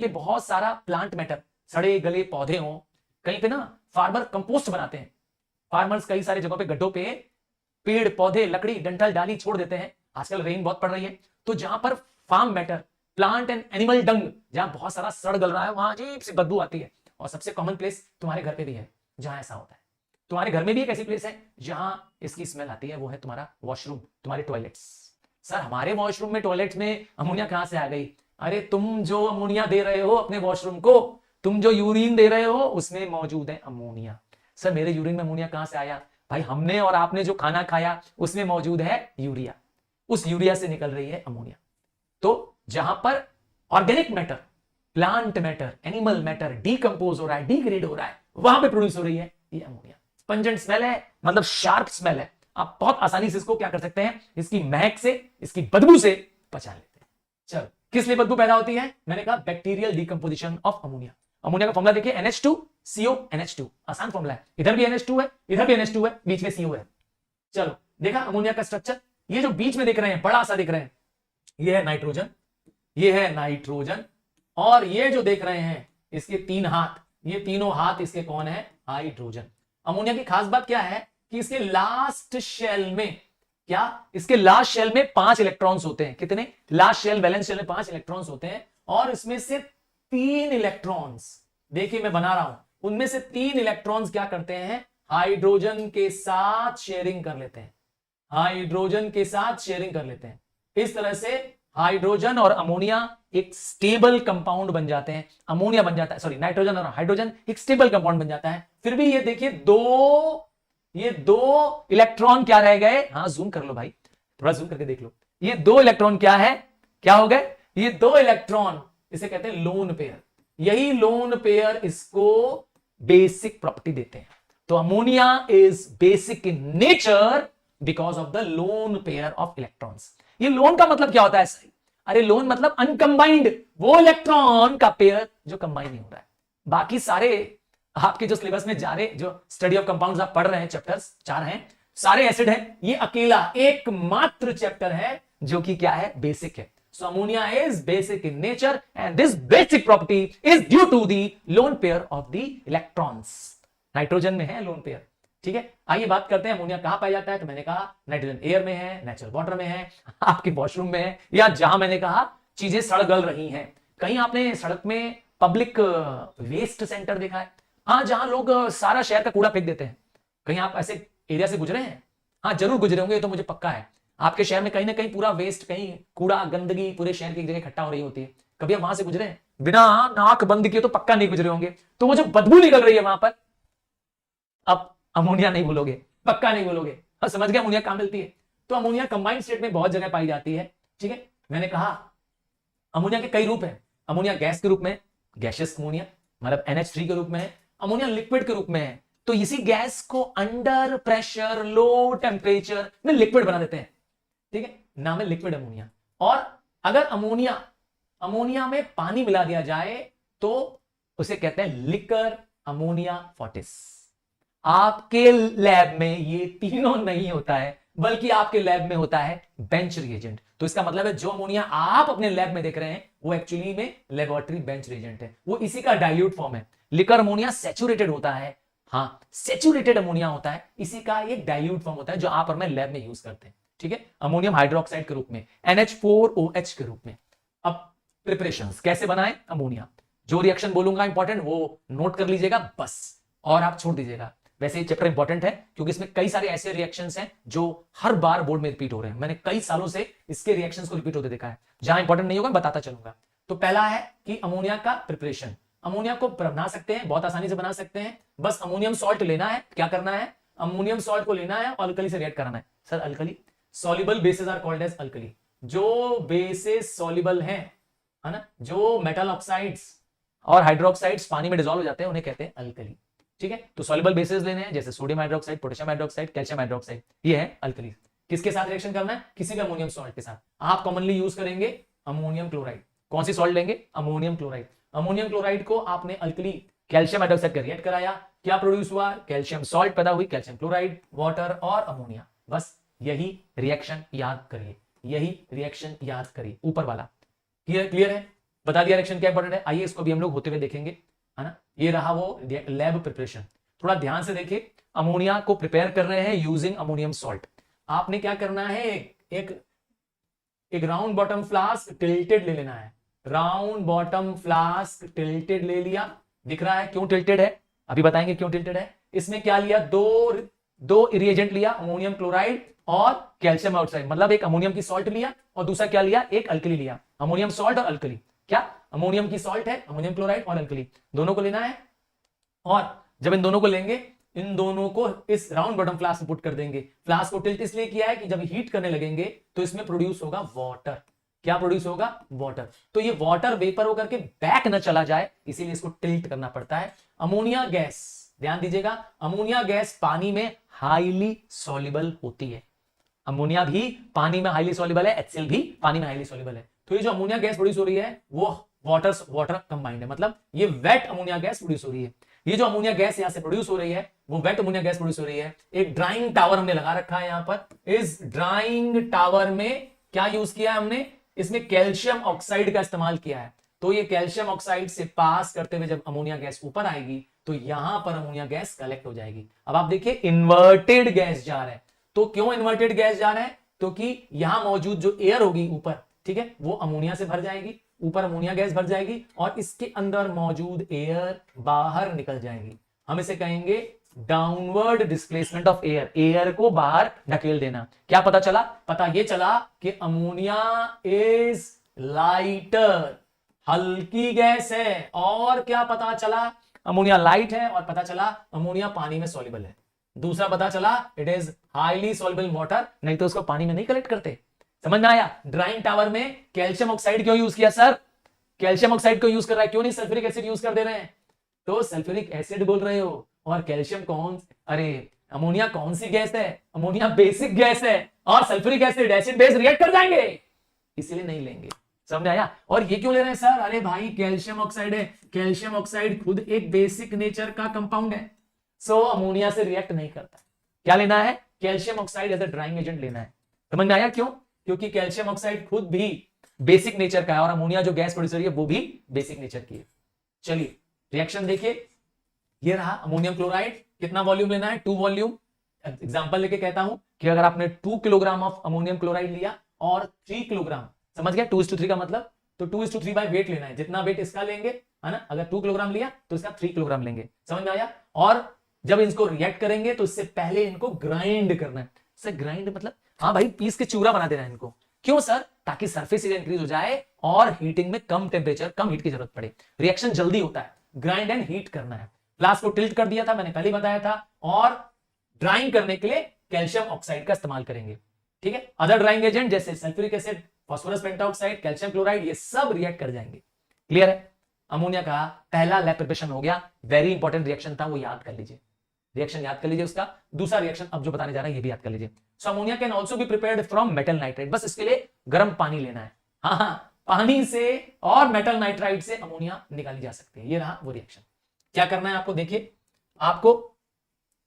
ये बहुत सारा प्लांट मैटर, सड़े गले पौधे हों, कहीं पे ना फार्मर कंपोस्ट बनाते हैं, फार्मर्स कई सारे जगहों पे गड्ढों पे पेड़ पौधे लकड़ी डंठल डाली छोड़ देते हैं, आजकल रेन बहुत पड़ रही है, तो जहां पर farm matter plant and animal dung जहां बहुत सारा सड़ गल रहा है वहां अजीब सी बदबू आती है। और सबसे कॉमन प्लेस तुम्हारे घर पे भी है जहां ऐसा होता है। तुम्हारे घर में भी एक ऐसी प्लेस है जहां इसकी स्मेल आती है, वो है तुम्हारा वॉशरूम, तुम्हारे टॉयलेट्स। सर हमारे वॉशरूम में टॉयलेट्स में अमोनिया कहां से आ गई? अरे तुम जो अमोनिया दे रहे हो अपने वॉशरूम को, तुम जो यूरिन दे रहे हो उसमें मौजूद है अमोनिया। सर मेरे यूरिन में अमोनिया कहां से आया? भाई हमने और आपने जो खाना खाया उसमें मौजूद है यूरिया, उस यूरिया से निकल रही है अमोनिया। तो जहां पर organic matter, plant matter, animal matter decompose हो रहा है, डिग्रेड हो रहा है, वहां पे प्रोड्यूस हो रही है ये अमोनिया। पंजेंट स्मेल है, मतलब शार्प स्मेल है। आप बहुत आसानी से इसको क्या कर सकते हैं, इसकी महक से, इसकी बदबू से पहचान लेते हैं। चलो किस लिए बदबू पैदा होती है? मैंने कहा bacterial decomposition of ammonia. Ammonia का फॉर्मूला देखिए NH2CO NH2, आसान फॉर्मूला है, इधर भी NH2 है, इधर भी NH2 है, बीच में CO है। चलो देखा अमोनिया का स्ट्रक्चर, ये जो बीच में देख रहे हैं बड़ा सा देख रहे हैं, ये है नाइट्रोजन, ये है नाइट्रोजन, और ये जो देख रहे हैं इसके 3 हाथ, ये तीनों हाथ इसके कौन है? हाइड्रोजन। अमोनिया की खास बात क्या है कि इसके लास्ट शेल में, क्या इसके लास्ट शेल में 5 इलेक्ट्रॉन्स होते हैं। कितने? लास्ट शेल, वैलेंस शेल में 5 इलेक्ट्रॉन्स होते हैं, और इसमें से 3 इलेक्ट्रॉन्स, देखिए मैं बना रहा हूं, उनमें से 3 इलेक्ट्रॉन्स क्या करते हैं? हाइड्रोजन के साथ शेयरिंग कर लेते हैं, हाइड्रोजन के साथ शेयरिंग कर लेते हैं। इस तरह से हाइड्रोजन और अमोनिया एक स्टेबल कंपाउंड बन जाते हैं, अमोनिया बन जाता है, सॉरी नाइट्रोजन और हाइड्रोजन एक स्टेबल कंपाउंड बन जाता है। फिर भी ये देखिए ये दो इलेक्ट्रॉन क्या रह गए? हाँ जूम कर लो भाई, थोड़ा जूम करके देख लो, ये 2 इलेक्ट्रॉन क्या है, क्या हो गए? ये 2 इलेक्ट्रॉन, इसे कहते हैं लोन पेयर। यही लोन पेयर इसको बेसिक प्रॉपर्टी देते हैं। तो ammonia is basic in nature because of the lone pair of electrons. ये लोन का मतलब क्या होता है? सही, अरे लोन मतलब अनकंबाइंड, वो इलेक्ट्रॉन का पेयर जो कंबाइन नहीं हो रहा है। बाकी सारे आपके जो सिलेबस में जा रहे, जो स्टडी ऑफ कंपाउंड्स आप पढ़ रहे हैं, चैप्टर्स 4 हैं, सारे एसिड है, ये अकेला एकमात्र चैप्टर है जो कि क्या है? बेसिक है। So ammonia is basic in nature and this basic property is due to the lone pair of the electrons. Nitrogen में है लोन पेयर, ठीक है। आइए बात करते हैं अमोनिया कहां पाया जाता है। तो मैंने कहा नाइट्रोजन एयर में है, नेचुरल वाटर में है, आपके वॉशरूम में है, या जहां मैंने कहा चीजें सड़ गल रही हैं। कहीं आपने सड़क में पब्लिक वेस्ट सेंटर देखा है? हाँ, जहां लोग सारा शहर का कूड़ा फेंक देते हैं। कहीं आप ऐसे एरिया से गुजरे हैं? हाँ जरूर गुजरे होंगे, ये तो मुझे पक्का है। आपके शहर में कहीं ना कहीं पूरा वेस्ट, कहीं कूड़ा गंदगी पूरे शहर की एक जगह इकट्ठा हो रही होती है। कभी आप वहां से गुजरे हैं? बिना नाक बंद किए तो पक्का नहीं गुजरे होंगे। तो वो जो बदबू निकल रही है वहां पर, अब अमोनिया नहीं बोलोगे, पक्का नहीं बोलोगे। हाँ समझ गए अमोनिया कहां मिलती है। तो अमोनिया कंबाइंड स्टेट में बहुत जगह पाई जाती है, ठीक है। मैंने कहा अमोनिया के कई रूप हैं। अमोनिया गैस के रूप में, गैसियस अमोनिया, मतलब NH3 के रूप में है। अमोनिया लिक्विड के रूप में है, तो इसी गैस को अंडर प्रेशर, लो टेम्परेचर में लिक्विड बना देते हैं, ठीक है। नाम है लिक्विड अमोनिया। और अगर अमोनिया में पानी मिला दिया जाए तो उसे कहते हैं लिकर अमोनिया फॉर्टिस। आपके लैब में ये तीनों नहीं होता है, बल्कि आपके लैब में होता है बेंच रिएजेंट। तो इसका मतलब है जो अमोनिया आप अपने लैब में देख रहे हैं वो एक्चुअली में लेबोरेटरी बेंच रिएजेंट है, वो इसी का डाइल्यूट फॉर्म है। लिकर अमोनिया सैचुरेटेड होता है, हाँ सैचुरेटेड अमोनिया होता है, इसी का एक डाइल्यूट फॉर्म होता है जो आप और मैं लैब में यूज करते हैं, ठीक है। अमोनियम हाइड्रोक्साइड के रूप में, NH4OH के रूप में। अब प्रिपरेशंस कैसे बनाएं अमोनिया, जो रिएक्शन बोलूंगा इंपॉर्टेंट वो नोट कर लीजिएगा बस, और आप छोड़ दीजिएगा। वैसे ये चैप्टर इंपॉर्टेंट है क्योंकि इसमें कई सारे ऐसे रिएक्शंस हैं जो हर बार बोर्ड में रिपीट हो रहे हैं। मैंने कई सालों से इसके रिएक्शंस को रिपीट होते देखा है, जहां इंपॉर्टेंट नहीं होगा बताता चलूंगा। तो पहला है कि अमोनिया का प्रिपरेशन। अमोनिया को बना सकते हैं, बहुत आसानी से बना सकते हैं। बस अमोनियम सॉल्ट लेना है। क्या करना है? अमोनियम सॉल्ट को लेना है और अल्कली से रिएक्ट कराना है। Sir alkali, soluble bases are called as alkali. जो बेसेस सॉल्युबल हैं, है ना, जो मेटल ऑक्साइड्स और हाइड्रोक्साइड्स पानी में डिसॉल्व हो जाते हैं उन्हें कहते हैं अल्कली, ठीक है। तो सॉल्युबल बेसेस लेने हैं, जैसे sodium hydroxide, potassium hydroxide, calcium hydroxide, ये है अल्कली। किसके साथ रिएक्शन करना है? किसी भी अमोनियम सॉल्ट के साथ। आप कॉमनली यूज करेंगे अमोनियम क्लोराइड। कौन सी सॉल्ट लेंगे? Ammonium chloride. अमोनियम क्लोराइड को आपने अल्कली कैल्शियम हाइड्रोक्साइड का रिएक्ट कराया, क्या प्रोड्यूस हुआ? कैल्शियम सॉल्ट पैदा हुई, कैल्शियम क्लोराइड, वाटर और अमोनिया। बस यही रिएक्शन याद करिए, यही रिएक्शन याद करिए, ऊपर वाला। क्लियर है? बता दिया रिएक्शन क्या इंपॉर्टेंट है। आइए इसको भी हम लोग होते हुए देखेंगे, है ना। ये रहा वो लैब प्रिपरेशन। थोड़ा ध्यान से देखिए, अमोनिया को प्रिपेयर कर रहे हैं यूजिंग अमोनियम सॉल्ट। आपने क्या करना है, एक राउंड बॉटम फ्लास्क टिल्टेड ले लेना है। राउंड बॉटम फ्लास्क टिल्टेड ले लिया, दिख रहा है क्यों टिल्टेड है, अभी बताएंगे क्यों टिल्टेड है। इसमें क्या लिया, दो रिएजेंट लिया, अमोनियम क्लोराइड और कैल्शियम ऑक्साइड, मतलब एक अमोनियम की सॉल्ट लिया और दूसरा क्या लिया, एक अल्कली लिया। अमोनियम सॉल्ट और अल्कली, क्या अमोनियम की सॉल्ट है, अमोनियम क्लोराइड और अल्कली, दोनों को लेना है। और जब इन दोनों को लेंगे, इन दोनों को इस राउंड बॉटम फ्लास्क में पुट कर देंगे। फ्लास्क को टिल्ट इसलिए किया है कि जब हीट करने लगेंगे तो इसमें प्रोड्यूस होगा वाटर। क्या प्रोड्यूस होगा, वाटर। तो ये वाटर वेपर होकर के बैक न चला जाए, इसीलिए इसको टिल्ट करना पड़ता है। अमोनिया गैस, ध्यान दीजिएगा, अमोनिया गैस पानी में हाईली सॉल्युबल होती है। अमोनिया भी पानी में हाईली सॉल्युबल है, HCl भी पानी में हाईली सॉल्युबल है। तो ये जो अमोनिया गैस प्रोड्यूस हो रही है वो वाटर कंबाइंड है, मतलब ये वेट अमोनिया गैस प्रोड्यूस हो रही है। ये जो अमोनिया गैस यहां से प्रोड्यूस हो रही है वो वेट अमोनिया गैस प्रोड्यूस हो रही है। एक ड्राइंग टावर हमने लगा रखा है यहां पर। इस ड्राइंग टावर में क्या यूज किया है हमने, इसमें कैल्शियम ऑक्साइड का इस्तेमाल किया है। तो ये कैल्शियम ऑक्साइड से पास करते हुए जब अमोनिया गैस ऊपर आएगी तो यहां पर अमोनिया गैस कलेक्ट हो जाएगी। अब आप देखिए इन्वर्टेड गैस जा रहा है। तो क्यों इन्वर्टेड गैस जा रहा है, क्योंकि यहां मौजूद जो एयर होगी ऊपर, ठीक है, वो अमोनिया से भर जाएगी, ऊपर अमोनिया गैस भर जाएगी और इसके अंदर मौजूद एयर बाहर निकल जाएगी। हम इसे कहेंगे downward displacement of air, air को बाहर ढकेल देना। क्या पता चला, पता यह चला कि अमोनिया इज लाइटर, हल्की गैस है। और क्या पता चला, अमोनिया लाइट है और पता चला अमोनिया पानी में सॉल्युबल है। दूसरा पता चला it is highly soluble water, नहीं तो उसको पानी में नहीं कलेक्ट करते। समझ में आया। ड्राइंग टावर में कैल्शियम ऑक्साइड क्यों यूज किया सर, कैल्शियम ऑक्साइड क्यों यूज कर रहा है, क्यों नहीं सल्फ्यूरिक एसिड यूज कर दे रहे हैं। तो सल्फ्यूरिक एसिड बोल रहे हो और कैल्शियम कौन, अरे अमोनिया कौन सी गैस है, अमोनिया बेसिक गैस है और sulphuric acid acid base react कर जाएंगे, इसीलिए नहीं लेंगे। समझ में आया। और ये क्यों ले रहे हैं सर, अरे भाई कैल्शियम ऑक्साइड है, कैल्शियम ऑक्साइड खुद एक बेसिक नेचर का कंपाउंड है, सो अमोनिया से रिएक्ट नहीं करता। क्या लेना है, calcium oxide as a drying agent लेना है। समझ में आया क्यों, क्योंकि कैल्शियम ऑक्साइड खुद भी बेसिक नेचर का है और अमोनिया जो गैस प्रोड्यूस हो रही है वो भी बेसिक नेचर की है। चलिए रिएक्शन देखिए, ये रहा अमोनियम क्लोराइड, कितना वॉल्यूम लेना है, 2 वॉल्यूम। एग्जांपल लेके कहता हूं कि अगर आपने 2 किलोग्राम ऑफ अमोनियम क्लोराइड लिया और 3 किलोग्राम, समझ गया 2:3 का मतलब, तो 2:3 बाय वेट लेना है, जितना वेट इसका लेंगे, है ना, अगर 2 किलोग्राम लिया तो इसका 3 किलोग्राम लेंगे। समझ में आया। और जब इसको रिएक्ट करेंगे तो इससे पहले इनको ग्राइंड करना है। सर ग्राइंड मतलब, हाँ भाई पीस के चूरा बना देना है इनको। क्यों सर, ताकि सरफेस एरिया इंक्रीज हो जाए और हीटिंग में कम टेम्परेचर, कम हीट की जरूरत पड़े, रिएक्शन जल्दी होता है। ग्राइंड एंड हीट करना है। फ्लास्क को टिल्ट कर दिया था, मैंने पहले बताया था, और ड्राइंग करने के लिए कैल्शियम ऑक्साइड का इस्तेमाल करेंगे। ठीक है, अदर ड्राइंग एजेंट जैसे sulphuric acid, phosphorus pentoxide, calcium chloride, ये सब रिएक्ट कर जाएंगे। क्लियर है। अमोनिया का पहला लैब प्रिपरेशन हो गया, वेरी इंपॉर्टेंट रिएक्शन था, वो याद कर लीजिए, रिएक्शन याद कर लीजिए उसका। दूसरा रिएक्शन अब जो बताने जा रहा है ये भी याद कर लीजिए। So ammonia can also be prepared from metal nitride, बस इसके लिए गर्म पानी लेना है। हाँ, पानी से और मेटल नाइट्राइड से अमोनिया निकाली जा सकती है। ये रहा वो रिएक्शन। क्या करना है आपको, देखिए आपको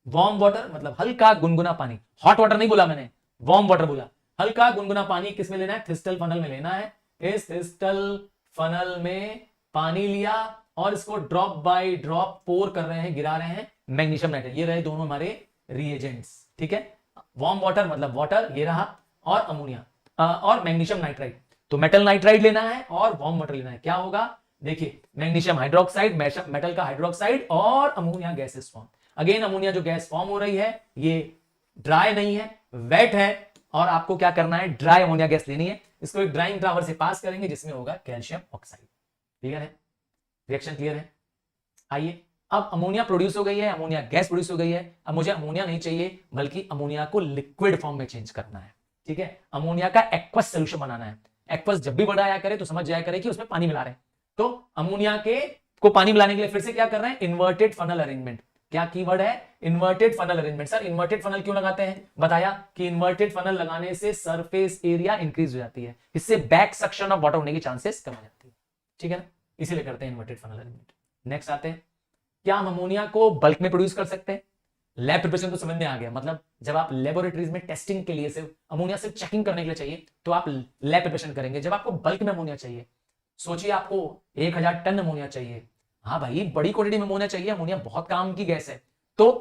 वार्म वाटर, मतलब हल्का गुनगुना पानी, हॉट वाटर नहीं बोला मैंने, वार्म वाटर बोला। हल्का गुनगुना पानी किस में लेना है, थ्रिस्टल फनल में लेना है। इस थ्रिस्टल फनल में पानी लिया और इसको ड्रॉप बाय ड्रॉप पोर कर रहे हैं, गिरा रहे हैं मैग्नीशियम नाइट्रेट। ये रहे दोनों हमारे रिएजेंट्स। ठीक है, वार्म वाटर मतलब वाटर, ये रहा, और अमोनिया और मैग्नीशियम नाइट्राइड। तो मेटल नाइट्राइड लेना है और वार्म वाटर लेना है। क्या होगा, देखिए मैग्नीशियम हाइड्रोक्साइड, मेटल का हाइड्रोक्साइड और ammonia gases form. Again ammonia जो गैस फॉर्म हो रही है ये ड्राई नहीं है, वेट है, और आपको क्या करना है, ड्राई अमोनिया गैस लेनी है। इसको एक ड्राइंग टावर से पास करेंगे जिसमें होगा कैल्शियम ऑक्साइड। क्लियर है, रिएक्शन क्लियर है। आइए, अब अमोनिया प्रोड्यूस हो गई है, अमोनिया गैस प्रोड्यूस हो गई है। अब मुझे अमोनिया नहीं चाहिए, बल्कि अमोनिया को लिक्विड फॉर्म में चेंज करना है। ठीक है, अमोनिया का एक्वस सोल्यूशन बनाना है। एक्वस जब भी बढ़ाया करे तो समझ जाया करे कि उसमें पानी मिला रहे हैं। तो अमोनिया को पानी मिलाने के लिए फिर से क्या कर रहे हैं, इन्वर्टेड फनल अरेंजमेंट। क्या कीवर्ड है, inverted funnel arrangement. Sir inverted funnel क्यों लगाते हैं, बताया कि इन्वर्टेड फनल लगाने से सरफेस एरिया इंक्रीज हो जाती है, इससे बैक सक्शन ऑफ वाटर होने की चांसेस कम हो जाती है। ठीक है ना, इसीलिए करते हैं इन्वर्टेड फनल अरेंजमेंट। नेक्स्ट आते हैं, क्या हम अमोनिया को बल्क में प्रोड्यूस कर सकते हैं। लैब प्रिपरेशन तो समझ में आ गया, मतलब जब आप लेबोरेटरीज में टेस्टिंग के लिए सिर्फ अमोनिया सिर्फ चेकिंग करने के लिए चाहिए तो आप लैब प्रिपरेशन करेंगे। जब आपको बल्क में अमोनिया चाहिए सोचिए आपको 1000 टन अमोनिया चाहिए। हाँ भाई, बड़ी क्वांटिटी में अमोनिया चाहिए, अमोनिया बहुत काम की गैस है। तो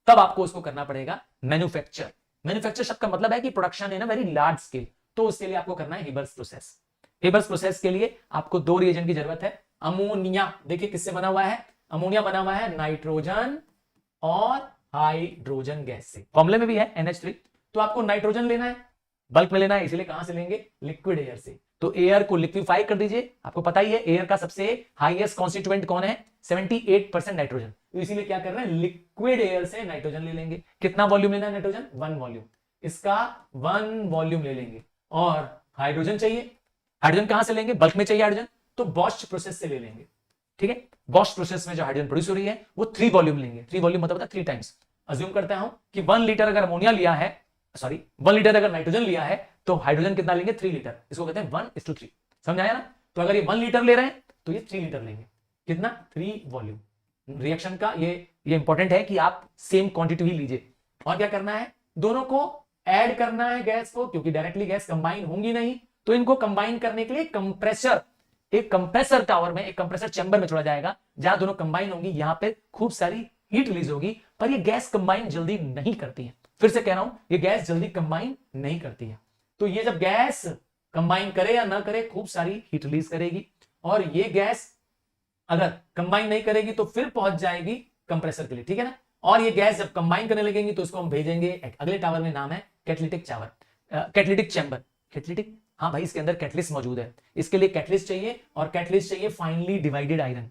तब आपको उसको करना पड़ेगा मैन्युफैक्चर। मैन्युफैक्चर शब्द का मतलब है कि प्रोडक्शन है ना वेरी लार्ज स्केल। तो उसके लिए आपको करना है हेबर्स प्रोसेस। हेबर्स प्रोसेस के लिए आपको 2 रिएजेंट की जरूरत है। अमोनिया देखिए किससे बना हुआ है, अमोनिया बना हुआ है नाइट्रोजन और हाइड्रोजन गैस से, फॉर्मूले में भी है NH3। तो आपको नाइट्रोजन लेना है, बल्क में लेना है, इसलिए कहां से लेंगे, लिक्विड एयर से। तो एयर को लिक्विफाई कर दीजिए। आपको पता ही है एयर का सबसे हाईएस्ट कॉन्स्टिट्यूएंट कौन है, 78% नाइट्रोजन। तो इसीलिए क्या कर रहे हैं, लिक्विड एयर से नाइट्रोजन ले लेंगे। कितना वॉल्यूम लेना है नाइट्रोजन, 1 वॉल्यूम, इसका 1 वॉल्यूम ले लेंगे। और हाइड्रोजन चाहिए, हाइड्रोजन कहां से लेंगे, बल्क में चाहिए हाइड्रोजन, तो बॉश प्रोसेस से ले लेंगे। ठीक है, बॉश प्रोसेस में जो हाइड्रोजन प्रोड्यूस हो रही है वो 3 वॉल्यूम लेंगे। 3 वॉल्यूम मतलब 3 टाइम्स। अज्यूम करता हूं कि 1 लीटर अगर अमोनिया लिया है, सॉरी 1 लीटर अगर नाइट्रोजन लिया है, तो हाइड्रोजन कितना लेंगे, 3 लीटर। इसको कहते हैं 1:3। समझ आया ना। तो अगर ये 1 लीटर ले रहे हैं तो ये 3 लीटर लेंगे। कितना, 3 वॉल्यूम। रिएक्शन का ये इंपॉर्टेंट है कि आप सेम क्वांटिटी ही लीजिए। और क्या करना है, दोनों को ऐड करना है गैस को, क्योंकि डायरेक्टली गैस कंबाइन होंगी नहीं। तो इनको कंबाइन करने के लिए कंप्रेसर, एक कंप्रेसर टावर में, एक कंप्रेसर चैम्बर में छोड़ा जाएगा, जहां दोनों कंबाइन होंगी। यहां पे खूब सारी हीट रिलीज होगी, पर ये गैस कंबाइन जल्दी नहीं करती है। फिर से कह रहा हूं, ये गैस जल्दी कंबाइन नहीं करती है। तो ये जब गैस कंबाइन करे या ना करे, खूब सारी हीट रिलीज करेगी। और ये गैस अगर कंबाइन नहीं करेगी तो फिर पहुंच जाएगी कंप्रेसर के लिए, ठीक है ना। और ये गैस जब कंबाइन करने लगेंगी तो इसको हम भेजेंगे अगले टावर में, नाम है catalytic tower, catalytic chamber. Catalytic, हाँ भाई, इसके अंदर कैटलिस्ट मौजूद है। इसके लिए कैटलिस्ट चाहिए, और कैटलिस्ट चाहिए फाइनली डिवाइडेड आयरन।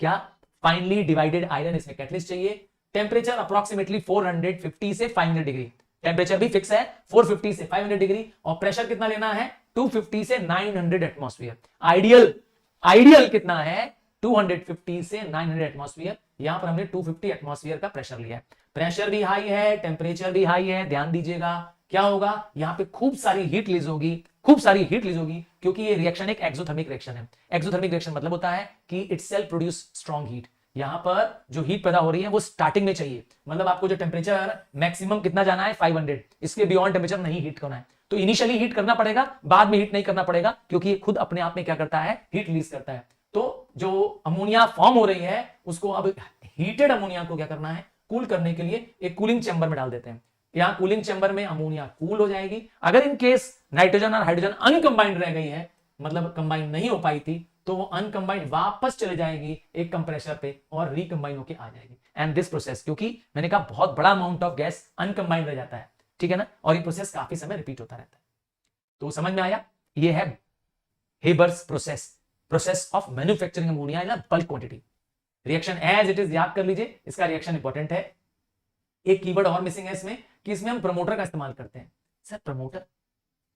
क्या, फाइनली डिवाइडेड आयरन इसमें कैटलिस्ट चाहिए। टेम्परेचर अप्रोक्सीमेटली 450 से 500 डिग्री, टेम्परेचर भी फिक्स है 450 से 500 डिग्री। और प्रेशर कितना लेना है, 250 से 900 एटमॉस्फेयर। आइडियल कितना है, 250 से 900 एटमॉस्फेयर। यहां पर हमने 250 एटमॉस्फेयर का प्रेशर लिया है। प्रेशर भी हाई है, टेम्परेचर भी हाई है। ध्यान दीजिएगा, क्या होगा, यहां पे खूब सारी हीट रिलीज होगी, खूब सारी हीट रिलीज होगी, क्योंकि ये रिएक्शन एक एक्सोथर्मिक रिएक्शन है। एक्सोथर्मिक रिएक्शन मतलब होता है कि it self produce strong heat. यहां पर जो हीट पैदा हो रही है वो स्टार्टिंग में चाहिए, मतलब आपको जो टेम्परेचर मैक्सिमम कितना जाना है, 500, इसके बियॉन्ड टेम्परेचर नहीं हीट करना है। तो इनिशियली हीट करना पड़ेगा, बाद में हीट नहीं करना पड़ेगा, क्योंकि ये खुद अपने आप में क्या करता है, हीट रिलीज करता है। तो जो अमोनिया फॉर्म हो रही है उसको अब हीटेड अमोनिया को क्या करना है, कूल करने के लिए एक कूलिंग चैम्बर में डाल देते हैं। यहां कूलिंग चैम्बर में अमोनिया कूल हो जाएगी। अगर इन केस नाइट्रोजन और हाइड्रोजन अनकंबाइंड रह गई है, मतलब कंबाइन नहीं हो पाई थी, तो वो अनकंबाइंड वापस चले जाएगी एक कंप्रेसर पे और रिकंबाइन होके आ जाएगी। एंड दिस प्रोसेस, क्योंकि मैंने कहा बहुत बड़ा अमाउंट ऑफ गैस अनकंबाइंड रह जाता है, ठीक है ना, और ये प्रोसेस काफी समय रिपीट होता रहता है। तो समझ में आया, ये है Haber's process, process of manufacturing ammonia in bulk quantity. Reaction as it is याद कर लीजिए, इसका रिएक्शन इंपॉर्टेंट है। एक कीवर्ड और मिसिंग है इसमें, कि इसमें हम प्रमोटर का इस्तेमाल करते हैं। सर प्रमोटर,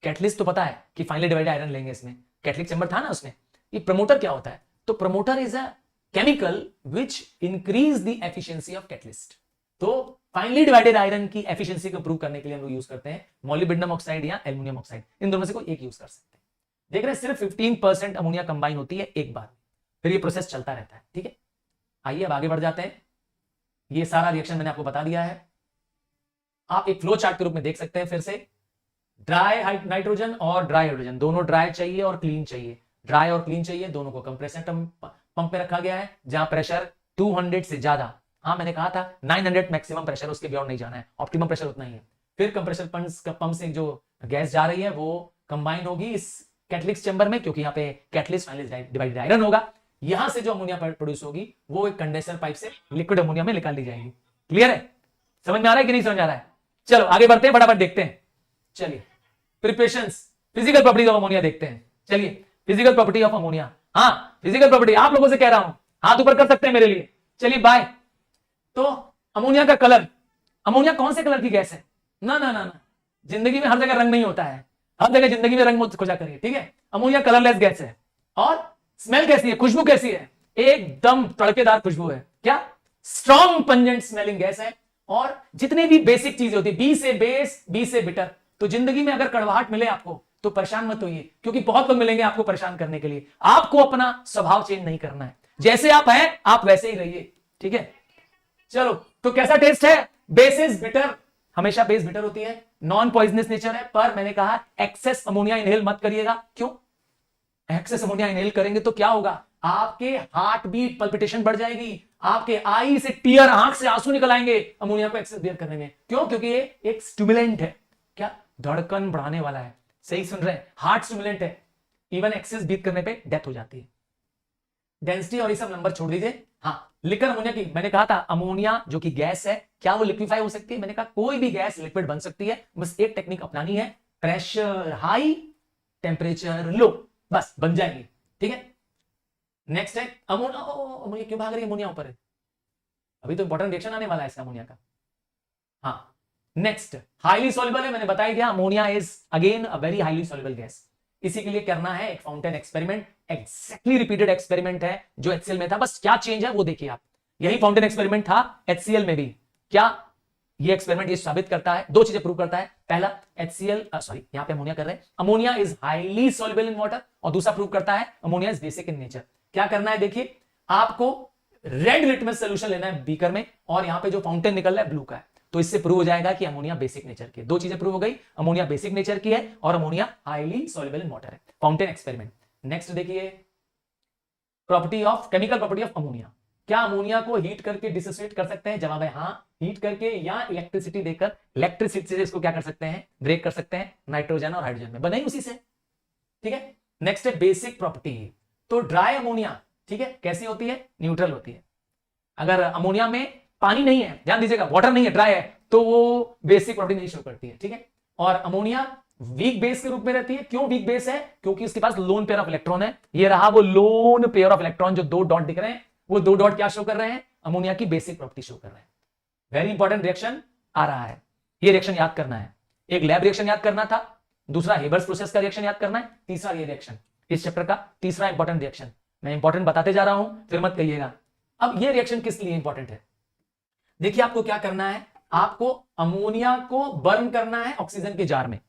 कैटलिस्ट तो पता है कि फाइनली डिवाइडेड आयरन लेंगे, इसमें कैटलिक चैम्बर था ना उसमें। ये प्रमोटर क्या होता है, तो promoter is a chemical which increase the efficiency of catalyst. तो फाइनली डिवाइडेड आयरन की एफिशिएंसी को प्रूव करने के लिए हम लोग यूज करते हैं मोलिब्डेनम ऑक्साइड या एल्युमिनियम ऑक्साइड, इन दोनों से कोई एक यूज कर सकते हैं। देख रहे हैं, सिर्फ 15% अमोनिया कंबाइन होती है एक बार, फिर ये प्रोसेस चलता रहता है, ठीक है। आइए अब आगे बढ़ जाते हैं। ये सारा रिएक्शन मैंने आपको बता दिया है, आप एक फ्लो चार्ट के रूप में देख सकते हैं। फिर से ड्राई नाइट्रोजन और ड्राई हाइड्रोजन, दोनों ड्राई चाहिए और क्लीन चाहिए, ड्राई और क्लीन चाहिए, दोनों को कंप्रेसर पंप पे रखा गया है, जहां प्रेशर 200 से ज्यादा, हाँ मैंने कहा था 900 मैक्सिमम प्रेशर, उसके बियॉन्ड नहीं जाना है, ऑप्टिमम प्रेशर उतना ही है। फिर कंप्रेसर पंप से जो गैस जा रही है वो कंबाइन होगी इस कैटलिक्स चैम्बर में, क्योंकि यहाँ पे कैटलिस्ट डिवाइडेड आयरन होगा। यहां से जो अमोनिया प्रोड्यूस होगी वो एक कंडेंसर पाइप से लिक्विड अमोनिया में निकाल ली जाएगी। क्लियर है, समझ में आ रहा है कि नहीं समझ आ रहा है। चलो आगे बढ़ते हैं, फटाफट देखते हैं। चलिए preparations, physical properties of ammonia देखते हैं। चलिए फिजिकल प्रॉपर्टी ऑफ अमोनिया, हाँ फिजिकल प्रॉपर्टी आप लोगों से कह रहा हूं, हाथ ऊपर कर सकते हैं मेरे लिए। चलिए बाय। तो अमोनिया का कलर, अमोनिया कौन से कलर की गैस है, ना ना ना ना, जिंदगी में हर जगह रंग नहीं होता है, हर जगह जिंदगी में रंग मत खोजा करिए, ठीक है। अमोनिया कलरलेस गैस है। और स्मेल कैसी है, खुशबू कैसी है, एकदम तड़केदार खुशबू है। क्या, स्ट्रॉन्ग पंजेंट स्मेलिंग गैस है। और जितनी भी बेसिक चीजें होती है, बी से बेस, बी से बिटर, तो जिंदगी में अगर कड़वाहट मिले आपको तो परेशान मत होइए, क्योंकि बहुत लोग मिलेंगे आपको परेशान करने के लिए। आपको अपना स्वभाव चेंज नहीं करना है, जैसे आप हैं आप वैसे ही रहिए, ठीक है। चलो तो कैसा टेस्ट है, बेसिस बिटर, हमेशा बेस बिटर होती है, नॉन पॉइजनस नेचर है, पर मैंने कहा एक्सेस अमोनिया इनहेल मत करिएगा। क्यों, एक्सेस अमोनिया इनहेल करेंगे तो क्या होगा, आपके हार्ट बीट पल्पिटेशन बढ़ जाएगी, आपके आई से टीयर, आंख से आंसू निकल आएंगे अमोनिया को एक्सेस बियर करने में। क्यों? क्योंकि ये एक स्टिमुलेंट है, क्या, धड़कन बढ़ाने वाला है। सही सुन रहे हैं, हार्ट स्टिमुलेंट है। इवन एक्सेस बीट करने पे डेथ हो जाती है। डेंसिटी और ये सब नंबर छोड़ दीजिए। हाँ, लिक्विड अमोनिया की मैंने कहा था, अमोनिया जो कि गैस है, क्या वो लिक्विफाई हो सकती है? मैंने कहा कोई भी गैस लिक्विड बन सकती है, बस एक टेक्निक अपनानी है, प्रेशर हाई टेम्परेचर लो, बस बन जाएगी। ठीक है, नेक्स्ट है अमोनिया। क्यों भाग रही है अमोनिया ऊपर है? अभी तो इंपॉर्टेंट रिएक्शन आने वाला है इसका अमोनिया का। हाँ, नेक्स्ट हाईली सॉल्युबल है, मैंने बताया दिया, ammonia is again a very highly soluble gas. इसी के लिए करना है एक fountain experiment, exactly repeated experiment है जो HCl में था, बस क्या चेंज है वो देखिए आप। यही फाउंटेन एक्सपेरिमेंट था HCl में भी। क्या ये एक्सपेरिमेंट ये साबित करता है, दो चीजें प्रूव करता है। पहला, HCl सॉरी यहां पे अमोनिया कर रहे हैं, ammonia is highly soluble in water, और दूसरा प्रूव करता है ammonia is basic in nature. क्या करना है देखिए, आपको रेड लिटमस सोल्यूशन लेना है बीकर में, और यहां पे जो फाउंटेन निकल रहा है ब्लू का है, तो इससे प्रूव हो जाएगा कि अमोनिया बेसिक नेचर की है। दो चीजें प्रूव हो गई, अमोनिया बेसिक नेचर की है और ammonia highly soluble in water है। Fountain experiment. नेक्स्ट देखिए, property of chemical property of ammonia. क्या अमोनिया को हीट करके डिसोसिएट कर सकते हैं? जवाब है हाँ, हीट करके या इलेक्ट्रिसिटी देकर, इलेक्ट्रिसिटी से इसको क्या कर सकते हैं, ब्रेक कर सकते हैं नाइट्रोजन और हाइड्रोजन में, बने उसी से। ठीक है, नेक्स्ट है बेसिक प्रॉपर्टी। तो ड्राई अमोनिया, ठीक है, कैसी होती है? न्यूट्रल होती है। अगर अमोनिया में पानी नहीं है, ध्यान दीजिएगा, वाटर नहीं है, ड्राई है, तो वो बेसिक प्रॉपर्टी नहीं शो करती है। ठीक है, और अमोनिया वीक बेस के रूप में रहती है। क्यों वीक बेस है? क्योंकि उसके पास लोन पेयर ऑफ इलेक्ट्रॉन है। ये रहा वो लोन पेयर ऑफ इलेक्ट्रॉन, जो दो डॉट दिख रहे हैं, वो दो डॉट क्या शो कर रहे हैं? अमोनिया की बेसिक प्रॉपर्टी शो कर रहे हैं। वेरी इंपॉर्टेंट रिएक्शन आ रहा है, ये रिएक्शन याद करना है। एक लैब रिएक्शन याद करना था, दूसरा हेबर्स प्रोसेस का रिएक्शन याद करना है, तीसरा ये रिएक्शन, इस चैप्टर का तीसरा इंपॉर्टेंट रिएक्शन। मैं इंपॉर्टेंट बताते जा रहा हूं, फिर मत कहिएगा। अब ये रिएक्शन किस लिए इंपॉर्टेंट है? देखिए, आपको क्या करना है, आपको अमोनिया को बर्न करना है ऑक्सीजन के जार में।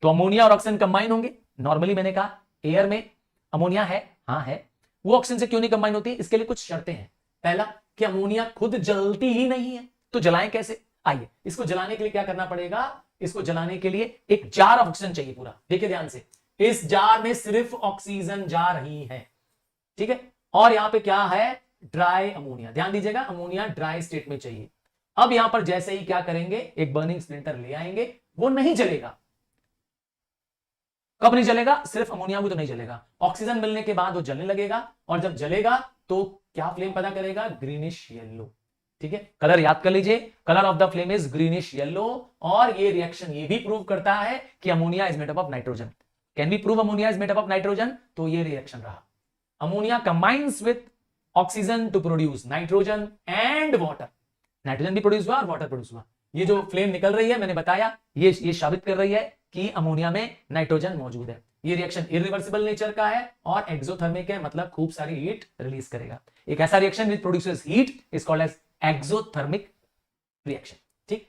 तो अमोनिया और ऑक्सीजन कंबाइन होंगे। नॉर्मली मैंने कहा एयर में अमोनिया है, हाँ है, वो ऑक्सीजन से क्यों नहीं कंबाइन होती? इसके लिए कुछ शर्तें हैं। पहला, कि अमोनिया खुद जलती ही नहीं है, तो जलाएं कैसे? आइए, इसको जलाने के लिए क्या करना पड़ेगा? इसको जलाने के लिए एक जार ऑफ ऑक्सीजन चाहिए पूरा। देखिए ध्यान से, इस जार में सिर्फ ऑक्सीजन जा रही है। ठीक है, और यहां पे क्या है? Dry ammonia. ध्यान दीजिएगा, अमोनिया ड्राई स्टेट में चाहिए। अब यहां पर जैसे ही क्या करेंगे, एक बर्निंग स्प्लिंटर ले आएंगे, वो नहीं जलेगा। कब नहीं जलेगा? सिर्फ अमोनिया को तो नहीं जलेगा, ऑक्सीजन मिलने के बाद वो जलने लगेगा, और जब जलेगा तो क्या फ्लेम पैदा करेगा? Greenish yellow. ठीक है, कलर याद कर लीजिए, colour of the flame is greenish yellow. और ये रिएक्शन ये भी प्रूव करता है कि ammonia is made up of nitrogen. Can we prove ammonia is made up of nitrogen? तो ये रिएक्शन रहा, ammonia combines with oxygen to produce nitrogen and water. Nitrogen भी प्रोड्यूस हुआ और वाटर प्रोड्यूस हुआ। ये जो फ्लेम निकल रही है, मैंने बताया, ये साबित कर रही है कि अमोनिया में नाइट्रोजन मौजूद है। ये रिएक्शन इरिवर्सिबल नेचर का है और एक्सोथर्मिक है, मतलब खूब सारी हीट रिलीज करेगा। एक ऐसा reaction which produces heat is called as exothermic reaction. ठीक,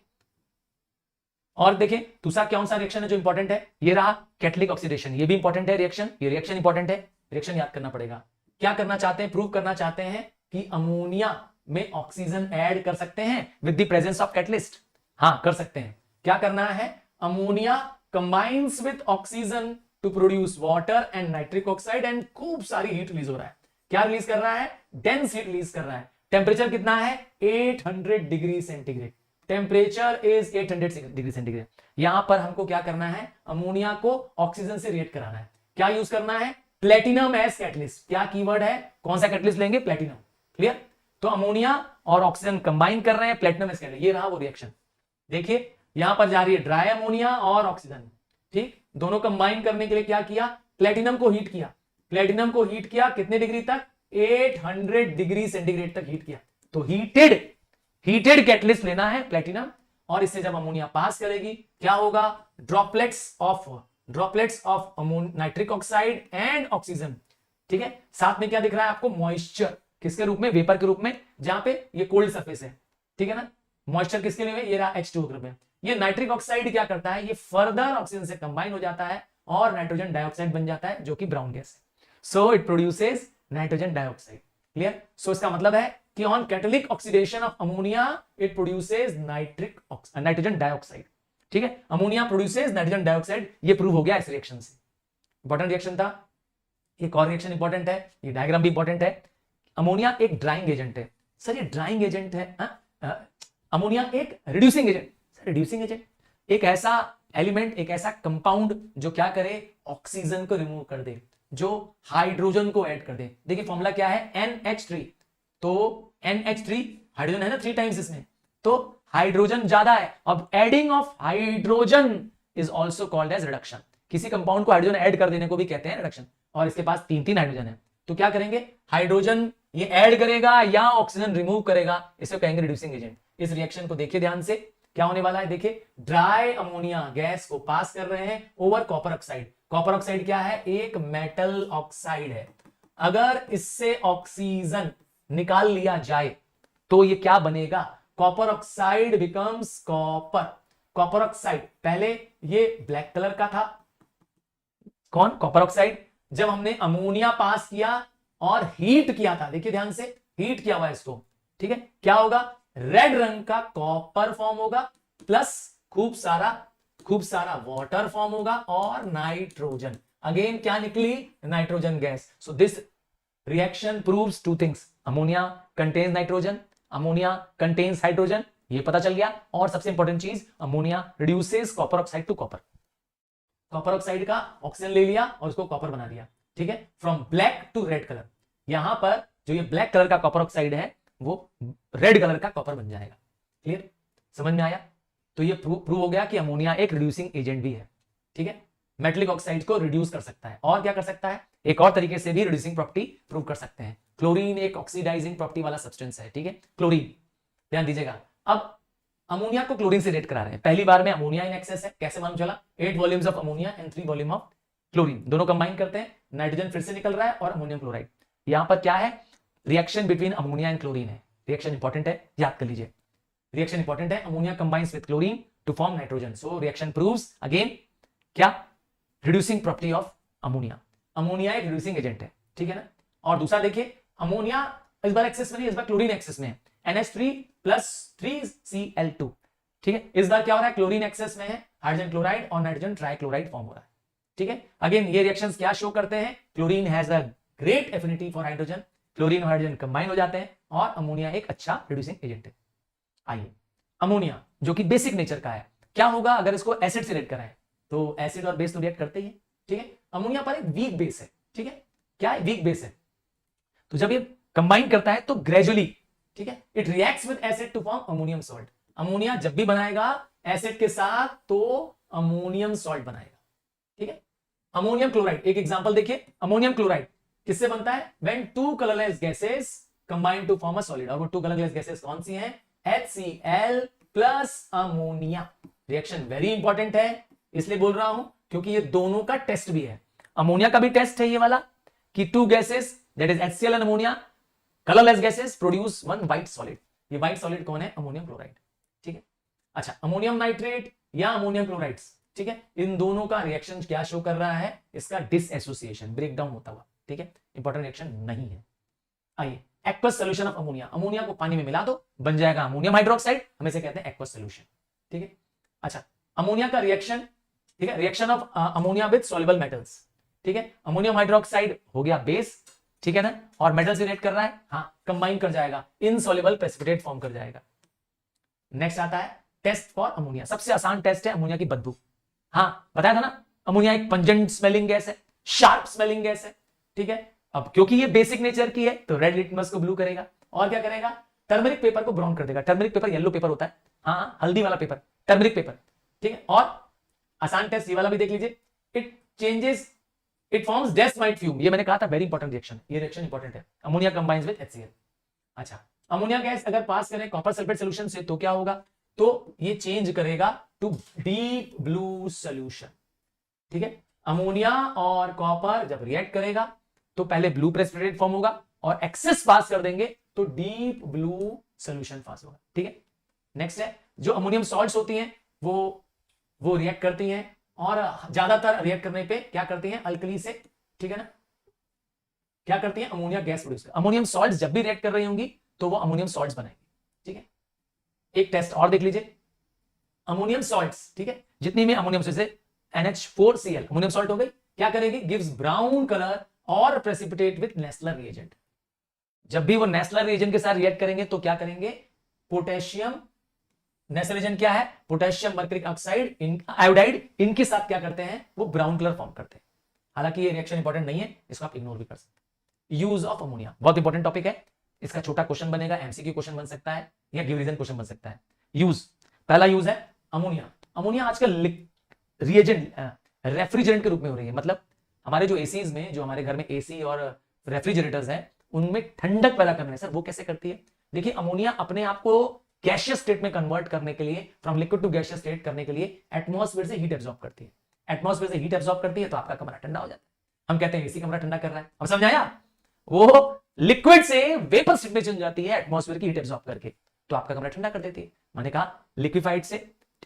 और देखें दूसरा कौन सा रिएक्शन है जो इंपॉर्टेंट है? ये रहा कैटलिक ऑक्सीडेशन। ये भी इंपॉर्टेंट है रिएक्शन, ये रिएक्शन इंपॉर्टेंट है, रिएक्शन याद करना पड़ेगा। क्या करना चाहते हैं? प्रूव करना चाहते हैं कि अमोनिया में ऑक्सीजन ऐड कर सकते हैं with the presence of catalyst. हाँ, कर सकते हैं। क्या करना है? Ammonia combines with oxygen to produce water and nitric oxide, and खूब सारी हीट रिलीज हो रहा है। क्या रिलीज कर रहा है? डेंस हीट रिलीज कर रहा है। टेम्परेचर कितना है? 800 degree centigrade. Temperature is 800 degree centigrade. यहां पर हमको क्या करना है? अमोनिया को ऑक्सीजन से रिएक्ट कराना है। क्या यूज करना है? Platinum as catalyst. क्या कीवर्ड है? कौन सा कैटलिस्ट लेंगे? प्लेटिनम। क्लियर? तो अमोनिया और ऑक्सीजन कंबाइन कर रहे हैं, प्लेटिनम एज कैटलिस्ट। ये रहा वो रिएक्शन। देखिए यहां पर जा रही है ड्राई अमोनिया और ऑक्सीजन, ठीक, दोनों कंबाइन करने के लिए क्या किया? प्लेटिनम को हीट किया। प्लेटिनम को हीट किया कितने डिग्री तक? 800 डिग्री सेंटीग्रेड तक हीट किया। तो हीटेड कैटलिस्ट लेना है प्लेटिनम, और इससे जब अमोनिया पास करेगी क्या होगा? Droplets of nitric oxide and oxygen. ठीक है, साथ में क्या दिख रहा है आपको? मॉइस्चर। किसके रूप में? वेपर के रूप में, जहां पे ये कोल्ड सरफेस है। ठीक है ना, मॉइस्चर किसके लिए? ये रहा H2O ग्रुप में। ये नाइट्रिक ऑक्साइड क्या करता है? ये फर्दर ऑक्सीजन से कंबाइन हो जाता है और नाइट्रोजन डाइऑक्साइड बन जाता है, जो कि ब्राउन गैस है। So it produces nitrogen dioxide. Clear? So इसका मतलब है कि on catalytic oxidation of ammonia it produces nitrogen dioxide. ठीक है, अमोनिया प्रोड्यूसेस नाइट्रोजन डाइऑक्साइड। ये प्रूव हो गया इस रिएक्शन से। इंपॉर्टेंट रिएक्शन था। एक और रिएक्शन इंपॉर्टेंट है, ये डायग्राम भी इंपॉर्टेंट है। अमोनिया एक ड्राइंग एजेंट है। सर ये ड्राइंग एजेंट है, अमोनिया एक reducing agent. Sir reducing agent एक ऐसा एलिमेंट, एक ऐसा कंपाउंड जो क्या करे, ऑक्सीजन को रिमूव कर दे, जो हाइड्रोजन को ऐड कर दे। देखिए फॉर्मूला क्या है, NH3। तो NH3 हाइड्रोजन है ना 3 टाइम्स इसमें, तो हाइड्रोजन ज्यादा है। अब adding of hydrogen is also called as reduction. किसी कंपाउंड को हाइड्रोजन ऐड कर देने को भी कहते हैं रिडक्शन। और इसके पास 3 हाइड्रोजन है, तो क्या करेंगे, हाइड्रोजन ये ऐड करेगा या ऑक्सीजन रिमूव करेगा, इसे कहेंगे रिड्यूसिंग एजेंट। इस रिएक्शन को देखिए ध्यान से, क्या होने वाला है, देखिए ड्राई अमोनिया गैस को पास कर रहे हैं over copper oxide. Copper oxide क्या है, एक मेटल ऑक्साइड है। अगर इससे ऑक्सीजन निकाल लिया जाए तो ये क्या बनेगा, copper oxide becomes copper. Copper oxide पहले ये ब्लैक कलर का था, कौन, कॉपर ऑक्साइड। जब हमने अमोनिया पास किया और हीट किया था, देखिए ध्यान से, हीट किया हुआ इसको, ठीक है, क्या होगा, रेड रंग का कॉपर फॉर्म होगा, प्लस खूब सारा वाटर फॉर्म होगा और नाइट्रोजन। अगेन क्या निकली, nitrogen gas. So this reaction proves 2 things, ammonia contains nitrogen, ammonia contains hydrogen, ये पता चल गया। और सबसे इंपॉर्टेंट चीज, ammonia reduces copper oxide to copper. Copper oxide का ऑक्सीजन ले लिया और उसको कॉपर बना दिया, ठीक है, from black to red colour. यहां पर जो ये ब्लैक कलर का कॉपर ऑक्साइड है वो रेड कलर का कॉपर बन जाएगा। क्लियर, समझ में आया। तो ये प्रूव हो गया कि अमोनिया एक रिड्यूसिंग एजेंट भी है, ठीक है, मेटलिक ऑक्साइड को रिड्यूस कर सकता है। और क्या कर सकता है, एक और तरीके से भी रिड्यूसिंग प्रॉपर्टी प्रूव कर सकते हैं। क्लोरीन एक ऑक्सीडाइजिंग प्रॉपर्टी वाला सब्सटेंस है, ठीक है, क्लोरीन, ध्यान दीजिएगा। अब अमोनिया को क्लोरीन से रेट करा रहे हैं, पहली बार में अमोनिया इन एक्सेस है, कैसे मालूम चला, 8 volumes of ammonia and 3 volume of chlorine, दोनों कंबाइन करते हैं, नाइट्रोजन फिर से निकल रहा है और अमोनियम क्लोराइड। यहां पर क्या है, reaction between ammonia and chlorine है। रिएक्शन इंपॉर्टेंट है, याद कर लीजिए, रिएक्शन इंपॉर्टेंट है। Ammonia combines with chlorine to form nitrogen, so reaction proves again क्या, reducing property of ammonia. Ammonia एक रिड्यूसिंग एजेंट है, ठीक है ना। और दूसरा देखिए, अमोनिया इस बार एक्सेस में नहीं, इस बार क्लोरीन एक्सेस में है, NH3 प्लस 3Cl2, ठीक है। इस बार क्या हो रहा है, क्लोरीन एक्सेस में है, हाइड्रोजन क्लोराइड और नाइट्रोजन ट्राइक्लोराइड फॉर्म हो रहा है, ठीक है। अगेन ये रिएक्शंस क्या शो करते हैं, chlorine has a great affinity for hydrogen, chlorine और हाइड्रोजन कंबाइन हो जाते हैं और अमोनिया एक अच्छा रिड्यूसिंग एजेंट है। आइए, अमोनिया जो कि बेसिक नेचर का है, क्या होगा अगर इसको एसिड से रिएक्ट कराएं, तो एसिड और बेस तो रिएक्ट करते ही, ठीक है। अमोनिया पर एक वीक बेस है, ठीक है, क्या है, वीक बेस है। तो जब ये कंबाइन करता है तो ग्रेजुअली, ठीक है, it reacts with acid to form ammonium salt. Ammonia जब भी बनाएगा एसिड के साथ तो अमोनियम सॉल्ट बनाएगा, ठीक है। अमोनियम क्लोराइड एक एग्जांपल देखिए, अमोनियम क्लोराइड किससे बनता है, when 2 colourless gases combine to form a solid. और वो 2 कलरलेस गैसेस कौन सी हैं, HCl plus ammonia. Reaction very important है, इसलिए बोल रहा हूं क्योंकि ये दोनों का टेस्ट भी है। अमोनिया का भी टेस्ट है ये वाला कि 2 gases that is HCl and ammonia, colourless gases produce 1 white solid. ये व्हाइट सॉलिड कौन है, अमोनियम क्लोराइड, ठीक है। अच्छा, अमोनियम नाइट्रेट या अमोनियम क्लोराइड्स, ठीक है, इन दोनों का रिएक्शन क्या शो कर रहा है, इसका डिसएसोसिएशन, ब्रेकडाउन होता हुआ, ठीक है, इंपॉर्टेंट रिएक्शन नहीं है। आइए, aqueous solution of ammonia, ammonia को पानी में मिला दो, बन जाएगा अमोनियम हाइड्रोक्साइड, हम इसे कहते हैं एक्वस सॉल्यूशन, ठीक है। अच्छा, अमोनिया का रिएक्शन, ठीक है, reaction of ammonia with soluble metals, ठीक है, अमोनियम हाइड्रोक्साइड हो गया बेस, ठीक है ना, और मेटल से रिएक्ट कर रहा है, हाँ, कंबाइन कर जाएगा, इनसॉल्युबल प्रेसिपिटेट फॉर्म कर जाएगा। नेक्स्ट आता है टेस्ट फॉर अमोनिया, सबसे आसान टेस्ट है अमोनिया की बदबू। हाँ, बताया था ना, अमोनिया एक पंजेंट स्मेलिंग गैस है, शार्प स्मेलिंग गैस है, ठीक है। अब क्योंकि ये बेसिक नेचर की है तो रेड लिटमस को ब्लू करेगा, और क्या करेगा, टर्मरिक पेपर को ब्राउन कर देगा। टर्मरिक पेपर येलो पेपर होता है, हाँ, हल्दी वाला पेपर, टर्मरिक पेपर, ठीक है। और आसान टेस्ट ये वाला भी देख लीजिए, it changes, it forms dense white fume, ये मैंने कहा था वेरी इंपॉर्टेंट रिएक्शन, ये रिएक्शन इंपॉर्टेंट है। Ammonia combines with HCl। अच्छा, अमोनिया गैस अगर पास करें कॉपर सल्फेट सॉल्यूशन से तो क्या होगा, तो ये चेंज करेगा टू डीप ब्लू सॉल्यूशन, ठीक है। अमोनिया और कॉपर जब रिएक्ट करेगा तो पहले ब्लू प्रेसिपिटेट फॉर्म होगा और एक्सेस पास कर देंगे तो डीप ब्लू सॉल्यूशन पास होगा, ठीक है। नेक्स्ट है, जो अमोनियम सॉल्ट्स होती हैं वो रिएक्ट करती हैं और ज्यादातर रिएक्ट करने पे क्या करती हैं, अल्कली से, ठीक है ना, क्या करती हैं, अमोनिया गैस प्रोड्यूस कर। अमोनियम सॉल्ट्स जब भी रिएक्ट कर रही होंगी तो वो अमोनियम सॉल्ट्स बनाएंगी, ठीक है। एक टेस्ट और देख लीजिए, अमोनियम सॉल्ट्स, ठीक है, जितनी में अमोनियम से NH4Cl अमोनियम सॉल्ट हो गई, क्या करेगी, गिव्स ब्राउन कलर और प्रेसिपिटेट विथ नेस्लर रिएजेंट। जब भी वो नेस्लर रिएजेंट के साथ रिएक्ट करेंगे तो क्या करेंगे, पोटेशियम, नेस्लर रिएजेंट क्या है, पोटेशियम मर्क्यूरिक ऑक्साइड आयोडाइड, इनके साथ क्या करते हैं, वो ब्राउन कलर फॉर्म करते हैं। हालांकि ये रिएक्शन इंपॉर्टेंट नहीं है, इसको आप इग्नोर भी कर सकते हैं। यूज ऑफ अमोनिया बहुत इंपॉर्टेंट टॉपिक है, इसका छोटा क्वेश्चन बनेगा, एमसीक्यू क्वेश्चन बन सकता है या गिव रीजन क्वेश्चन बन सकता है। यूज, पहला यूज है अमोनिया। अमोनिया आजकल रिएजेंट, रेफ्रिजरेंट के रूप में हो रही है। मतलब हमारे जो एसीज में, जो हमारे घर में एसी और रेफ्रिजरेटर्स हैं, उनमें ठंडक पैदा करने, सर वो कैसे करती है, देखिए अमोनिया अपने आप को गैसियस स्टेट में कन्वर्ट करने के लिए, from liquid to gaseous state करने के लिए एटमॉस्फेयर से हीट एब्जॉर्ब करती है। एटमॉस्फेयर से हीट एब्जॉर्ब करती है तो आपका कमरा ठंडा हो जाता है। हम कहते हैं एसी कमरा ठंडा कर रहा है, अब समझाया, वो लिक्विड से वेपर स्टेट में चल जाती है एटमॉस्फेयर की हीट एब्जॉर्ब करके, तो आपका कमरा ठंडा कर देती है। मैंने कहा लिक्विफाइड से।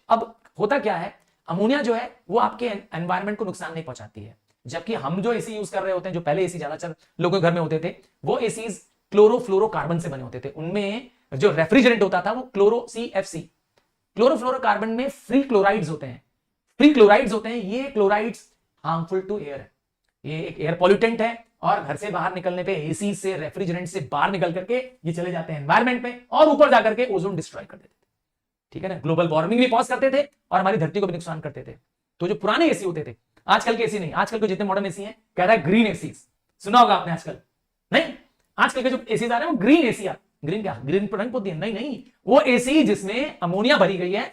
अब होता क्या है, अमोनिया जो है वो आपके एनवायरनमेंट को नुकसान नहीं पहुंचाती है। जबकि हम जो एसी यूज कर रहे होते हैं, जो पहले एसी ज्यादातर लोगों के घर में होते थे, वो एसीज क्लोरोफ्लोरोकार्बन से बने होते थे। उनमें जो रेफ्रिजरेंट होता था वो क्लोरो CFC, क्लोरोफ्लोरोकार्बन में फ्री क्लोराइड्स होते हैं। फ्री क्लोराइड्स होते हैं, ये क्लोराइड्स हार्मफुल टू एयर है, ये एक एयर पॉल्यूटेंट है, और घर से बाहर निकलने पे, एसी से, रेफ्रिजरेंट से बाहर निकल करके ये चले जाते हैं एनवायरमेंट में और ऊपर जाकर के ओजोन डिस्ट्रॉय कर देते थे। ठीक है ना, ग्लोबल वार्मिंग भी पॉज करते थे और हमारी धरती को भी नुकसान करते थे। तो जो पुराने एसी होते थे, आजकल के एसी नहीं, आजकल के जितने मॉडर्न एसी हैं, कह रहा है ग्रीन एसी, सुना होगा आपने आजकल, नहीं आजकल के जो एसी आ रहे हैं वो ग्रीन एसी, ग्रीन क्या, ग्रीन रंग पोती है, नहीं, वो एसी जिसमें अमोनिया भरी गई है,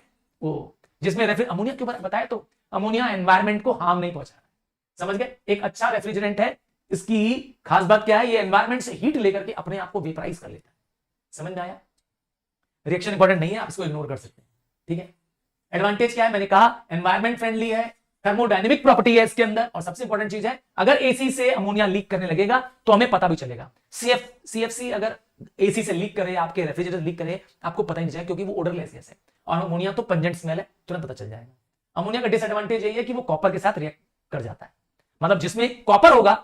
वो जिसमें अमोनिया क्यों बताया, तो अमोनिया एनवायरमेंट को हार्म नहीं पहुंचा रहा। समझ गए, एक अच्छा रेफ्रिजरेंट है, इसकी खास बात क्या है, ये एनवायरमेंट से हीट लेकर के अपने आप को वेपराइज कर लेता है। समझ में आया, रिएक्शन इंपॉर्टेंट नहीं है, आप इसको इग्नोर कर सकते हैं। ठीक है, एडवांटेज क्या है, मैंने कहा थर्मोडायनेमिक फ्रेंडली है, थर्मोडायनेमिक प्रॉपर्टी है इसके अंदर, और सबसे इंपॉर्टेंट चीज है, अगर एसी से अमोनिया लीक करने लगेगा तो हमें पता भी चलेगा। CFC अगर एसी से लीक करे, आपके रेफ्रिजरेटर लीक करे, आपको पता ही नहीं चलेगा, क्योंकि वो ओडरलेस गैस है, और अमोनिया तो पंजेंट स्मेल है, तुरंत पता चल जाएगा। अमोनिया का डिसएडवांटेज यही है कि वो कॉपर के साथ रिएक्ट कर जाता है, मतलब जिसमें कॉपर होगा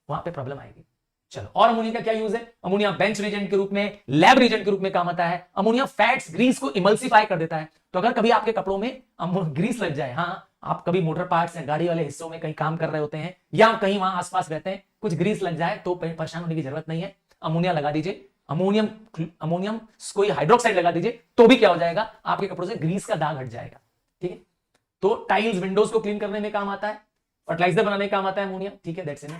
वहां पे प्रॉब्लम आएगी। चलो, और अमोनिया का क्या यूज है, अमोनिया बेंच रिएजेंट के रूप में, लैब रिएजेंट के रूप में काम आता है। अमोनिया फैट्स, ग्रीस को इमल्सिफाई कर देता है। तो अगर कभी आपके कपड़ों में ग्रीस लग जाए, हाँ आप कभी मोटर पार्ट्स या गाड़ी वाले हिस्सों में कहीं काम कर रहे होते हैं या कहीं वहां आसपास रहते हैं, कुछ ग्रीस लग जाए तो परेशान होने की जरूरत नहीं है, अमोनिया लगा दीजिए, अमोनियम कोई हाइड्रोक्साइड लगा दीजिए, तो भी क्या हो जाएगा, आपके कपड़ों से ग्रीस का दाग हट जाएगा। ठीक है, तो टाइल्स, विंडोज को क्लीन करने में काम आता है, फर्टिलाइजर बनाने में काम आता है अमोनिया। ठीक है, दैट्स इट।